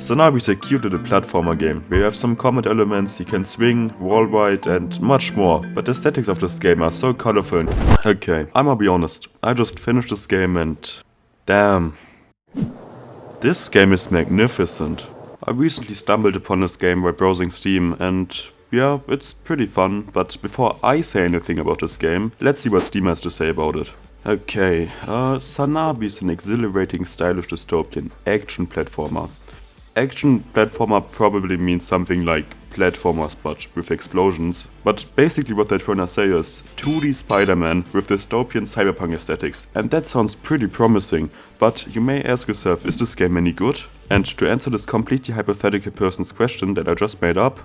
Sanabi is a cute little platformer game where you have some combat elements, you can swing, wall ride and much more, but the aesthetics of this game are so colorful. Okay, I'ma be honest, I just finished this game and damn. This game is magnificent. I recently stumbled upon this game by browsing Steam and yeah, it's pretty fun, but before I say anything about this game, let's see what Steam has to say about it. Okay, Sanabi is an exhilarating, stylish dystopian action platformer. Action platformer probably means something like platformers but with explosions. But basically what they're trying to say is 2D Spider-Man with dystopian cyberpunk aesthetics. And that sounds pretty promising, but you may ask yourself, is this game any good? And to answer this completely hypothetical person's question that I just made up,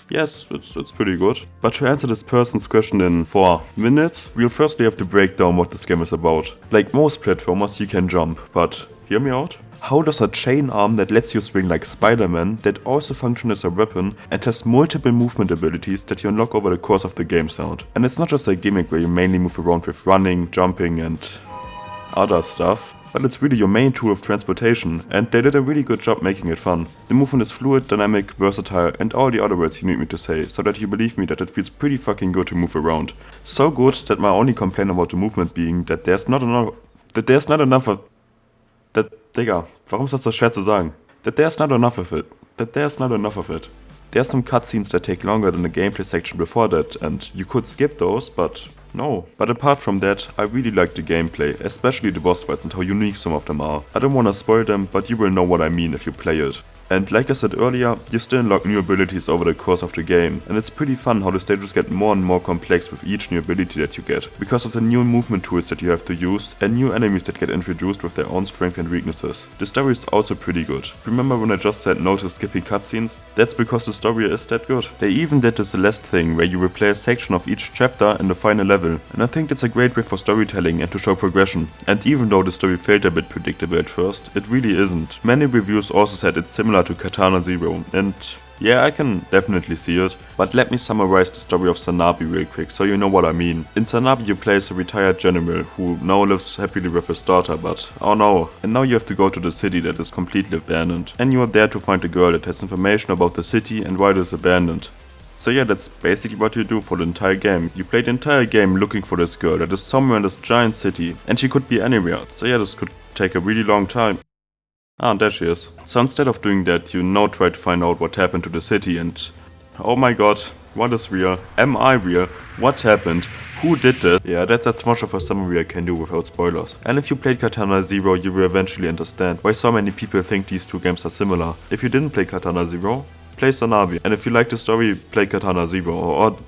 yes, it's pretty good. But to answer this person's question in 4 minutes, we'll firstly have to break down what this game is about. Like most platformers, you can jump, but hear me out. How does a chain arm that lets you swing like Spider-Man, that also functions as a weapon and has multiple movement abilities that you unlock over the course of the game sound? And it's not just a gimmick where you mainly move around with running, jumping and other stuff, but it's really your main tool of transportation, and they did a really good job making it fun. The movement is fluid, dynamic, versatile and all the other words you need me to say, so that you believe me that it feels pretty fucking good to move around. So good that my only complaint about the movement being that there's not enough of... Digga, warum ist das so schwer zu sagen? That there's not enough of it. There's some cutscenes that take longer than the gameplay section before that, and you could skip those, but no. But apart from that, I really like the gameplay, especially the boss fights and how unique some of them are. I don't wanna spoil them, but you will know what I mean if you play it. And like I said earlier, you still unlock new abilities over the course of the game, and it's pretty fun how the stages get more and more complex with each new ability that you get, because of the new movement tools that you have to use, and new enemies that get introduced with their own strengths and weaknesses. The story is also pretty good. Remember when I just said no to skipping cutscenes? That's because the story is that good. They even did the Celeste thing, where you replay a section of each chapter in the final level, and I think that's a great way for storytelling and to show progression. And even though the story felt a bit predictable at first, it really isn't. Many reviews also said it's similar to Katana 0, and yeah, I can definitely see it, but let me summarize the story of Sanabi real quick so you know what I mean. In Sanabi you play as a retired general who now lives happily with his daughter, but oh no, and now you have to go to the city that is completely abandoned, and you are there to find a girl that has information about the city and why it is abandoned. So yeah, that's basically what you do for the entire game. You play the entire game looking for this girl that is somewhere in this giant city, and she could be anywhere, so yeah, this could take a really long time. Ah, there she is. So instead of doing that, you now try to find out what happened to the city and... oh my god, what is real? Am I real? What happened? Who did this? Yeah, that's as much of a summary I can do without spoilers. And if you played Katana 0, you will eventually understand why so many people think these two games are similar. If you didn't play Katana 0, play Sanabi, and if you like the story, play Katana 0,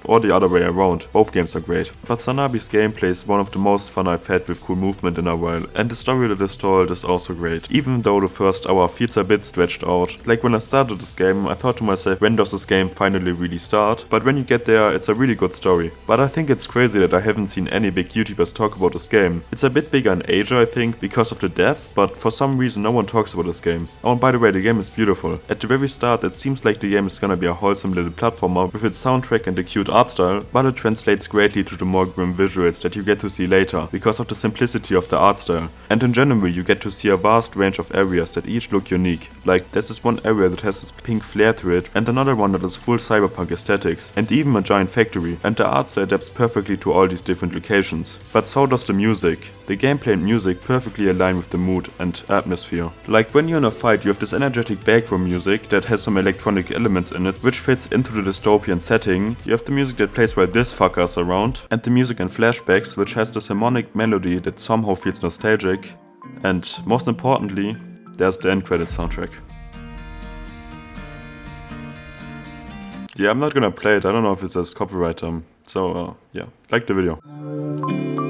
or the other way around. Both games are great. But Sanabi's gameplay is one of the most fun I've had with cool movement in a while, and the story that is told is also great, even though the first hour feels a bit stretched out. Like when I started this game, I thought to myself, when does this game finally really start? But when you get there, it's a really good story. But I think it's crazy that I haven't seen any big YouTubers talk about this game. It's a bit bigger in Asia, I think, because of the dev, but for some reason no one talks about this game. Oh, and by the way, the game is beautiful. At the very start, it seems like the game is gonna be a wholesome little platformer with its soundtrack and the cute art style, but it translates greatly to the more grim visuals that you get to see later, because of the simplicity of the art style. And in general, you get to see a vast range of areas that each look unique. Like, there's this one area that has this pink flare to it, and another one that is full cyberpunk aesthetics, and even a giant factory, and the art style adapts perfectly to all these different locations. But so does the music. The gameplay and music perfectly align with the mood and atmosphere. Like when you're in a fight, you have this energetic background music that has some electronic elements in it, which fits into the dystopian setting. You have the music that plays while this fucker's around, and the music in flashbacks, which has this harmonic melody that somehow feels nostalgic. And most importantly, there's the end credits soundtrack. Yeah, I'm not gonna play it, I don't know if it says copyright, so yeah, like the video.